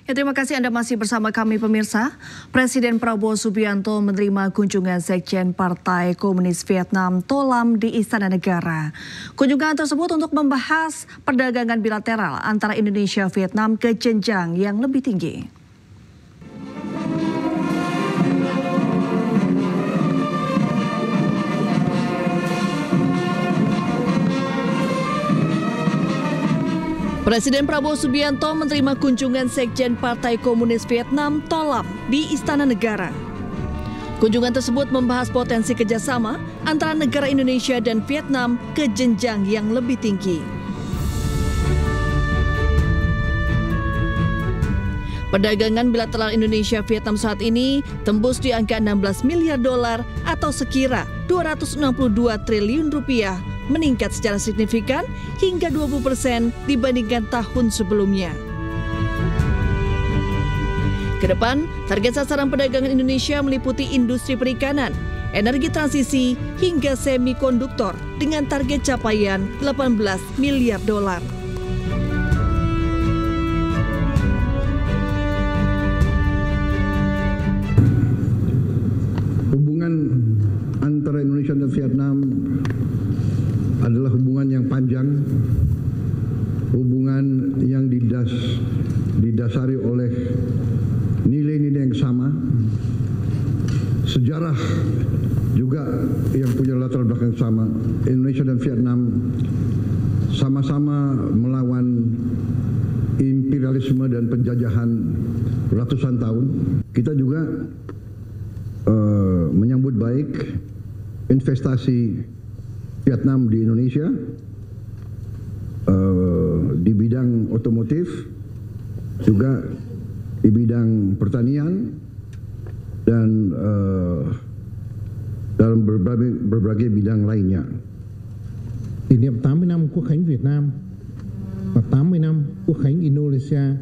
Ya, terima kasih Anda masih bersama kami pemirsa. Presiden Prabowo Subianto menerima kunjungan Sekjen Partai Komunis Vietnam To Lam di Istana Negara. Kunjungan tersebut untuk membahas perdagangan bilateral antara Indonesia dan Vietnam ke jenjang yang lebih tinggi. Presiden Prabowo Subianto menerima kunjungan Sekjen Partai Komunis Vietnam To Lam di Istana Negara. Kunjungan tersebut membahas potensi kerjasama antara negara Indonesia dan Vietnam ke jenjang yang lebih tinggi. Perdagangan bilateral Indonesia-Vietnam saat ini tembus di angka 16 miliar dolar atau sekira 262 triliun rupiah, meningkat secara signifikan hingga 20% dibandingkan tahun sebelumnya. Kedepan, target sasaran perdagangan Indonesia meliputi industri perikanan, energi transisi, hingga semikonduktor dengan target capaian 18 miliar dolar. Hubungan antara Indonesia dan Vietnam adalah hubungan yang panjang, hubungan yang didasari oleh nilai-nilai yang sama, sejarah juga yang punya latar belakang sama. Indonesia dan Vietnam sama-sama melawan imperialisme dan penjajahan ratusan tahun. Kita juga menyambut baik investasi Vietnam di Indonesia di bidang otomotif, juga di bidang pertanian, dan dalam berbagai bidang lainnya. Kỷ niệm 80 năm Quốc khánh Việt Nam và 80 năm Quốc khánh Indonesia,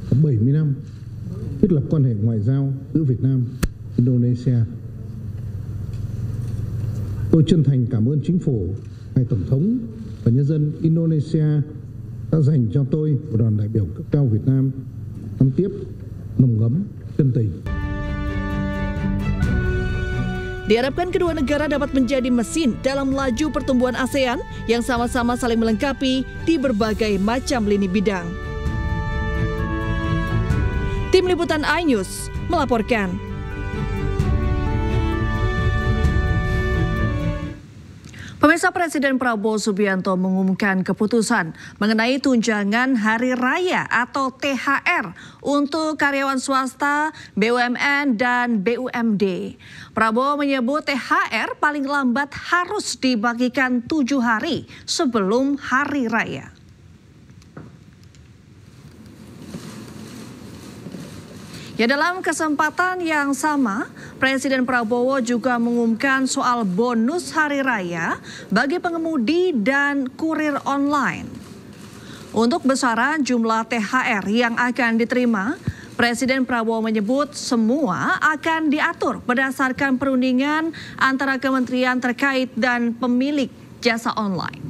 70 năm thiết lập quan hệ ngoại giao giữa Việt Nam và Indonesia. Tôi chân thành cảm ơn Chính phủ, Ngài Tổng thống và nhân dân Indonesia đã dành cho tôi và đoàn đại biểu cấp cao Việt Nam năm tiếp nồng ấm chân tình. Diharapkan kedua negara dapat menjadi mesin dalam laju pertumbuhan ASEAN yang sama-sama saling melengkapi di berbagai macam lini bidang. Tim Liputan iNews melaporkan. Pemirsa, Presiden Prabowo Subianto mengumumkan keputusan mengenai tunjangan Hari Raya atau THR untuk karyawan swasta, BUMN, dan BUMD. Prabowo menyebut THR paling lambat harus dibagikan 7 hari sebelum Hari Raya. Ya, dalam kesempatan yang sama, Presiden Prabowo juga mengumumkan soal bonus hari raya bagi pengemudi dan kurir online. Untuk besaran jumlah THR yang akan diterima, Presiden Prabowo menyebut semua akan diatur berdasarkan perundingan antara kementerian terkait dan pemilik jasa online.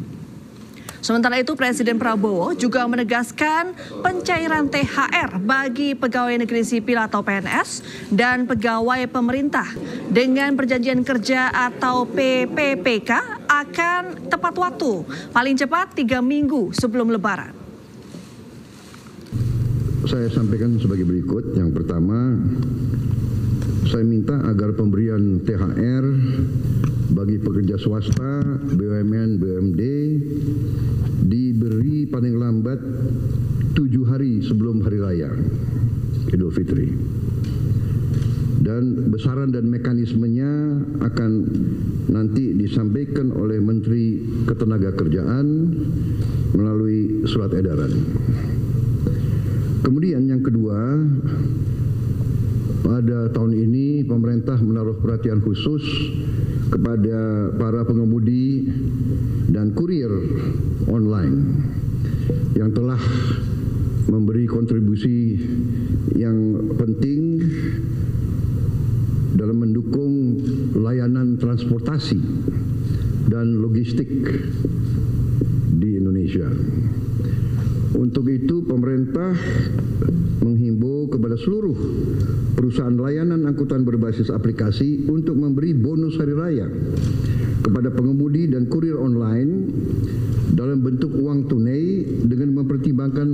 Sementara itu, Presiden Prabowo juga menegaskan pencairan THR bagi pegawai negeri sipil atau PNS dan pegawai pemerintah dengan perjanjian kerja atau PPPK akan tepat waktu, paling cepat 3 minggu sebelum Lebaran. Saya sampaikan sebagai berikut. Yang pertama, saya minta agar pemberian THR bagi pekerja swasta, BUMN, BUMD diberi paling lambat 7 hari sebelum Hari Raya Idul Fitri. Dan besaran dan mekanismenya akan nanti disampaikan oleh Menteri Ketenagakerjaan melalui surat edaran. Kemudian yang kedua, pada tahun ini pemerintah menaruh perhatian khusus kepada para pengemudi dan kurir online yang telah memberi kontribusi yang penting dalam mendukung layanan transportasi dan logistik di Indonesia. Untuk itu pemerintah menghimbau kepada seluruh perusahaan layanan angkutan berbasis aplikasi untuk memberi bonus hari raya kepada pengemudi dan kurir online dalam bentuk uang tunai dengan mempertimbangkan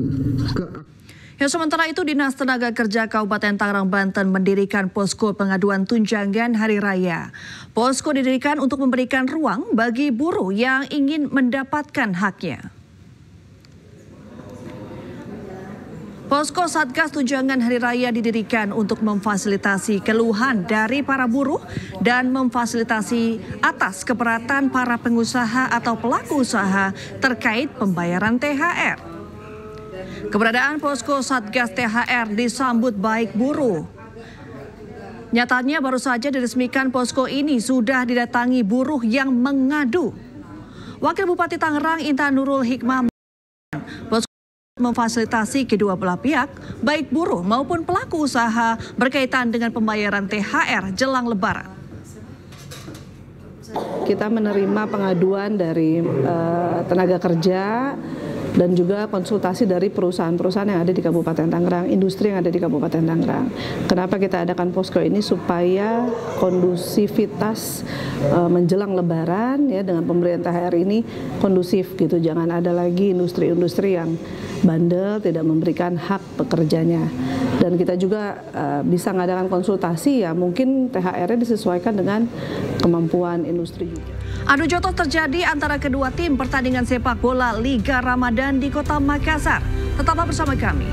Ya, sementara itu Dinas Tenaga Kerja Kabupaten Tangerang, Banten mendirikan posko pengaduan tunjangan hari raya. Posko didirikan untuk memberikan ruang bagi buruh yang ingin mendapatkan haknya. Posko Satgas Tunjangan Hari Raya didirikan untuk memfasilitasi keluhan dari para buruh dan memfasilitasi atas keberatan para pengusaha atau pelaku usaha terkait pembayaran THR. Keberadaan posko Satgas THR disambut baik buruh. Nyatanya baru saja diresmikan posko ini sudah didatangi buruh yang mengadu. Wakil Bupati Tangerang Intan Nurul Hikmah posko memfasilitasi kedua belah pihak, baik buruh maupun pelaku usaha berkaitan dengan pembayaran THR jelang Lebaran. Kita menerima pengaduan dari tenaga kerja dan juga konsultasi dari perusahaan-perusahaan yang ada di Kabupaten Tangerang, industri yang ada di Kabupaten Tangerang. Kenapa kita adakan posko ini? Supaya kondusivitas menjelang Lebaran ya dengan pemberian THR ini kondusif gitu. Jangan ada lagi industri-industri yang bandel, tidak memberikan hak pekerjanya. Dan kita juga bisa mengadakan konsultasi ya, mungkin THR-nya disesuaikan dengan kemampuan industri juga. Adu jotos terjadi antara kedua tim pertandingan sepak bola Liga Ramadan di Kota Makassar. Tetaplah bersama kami.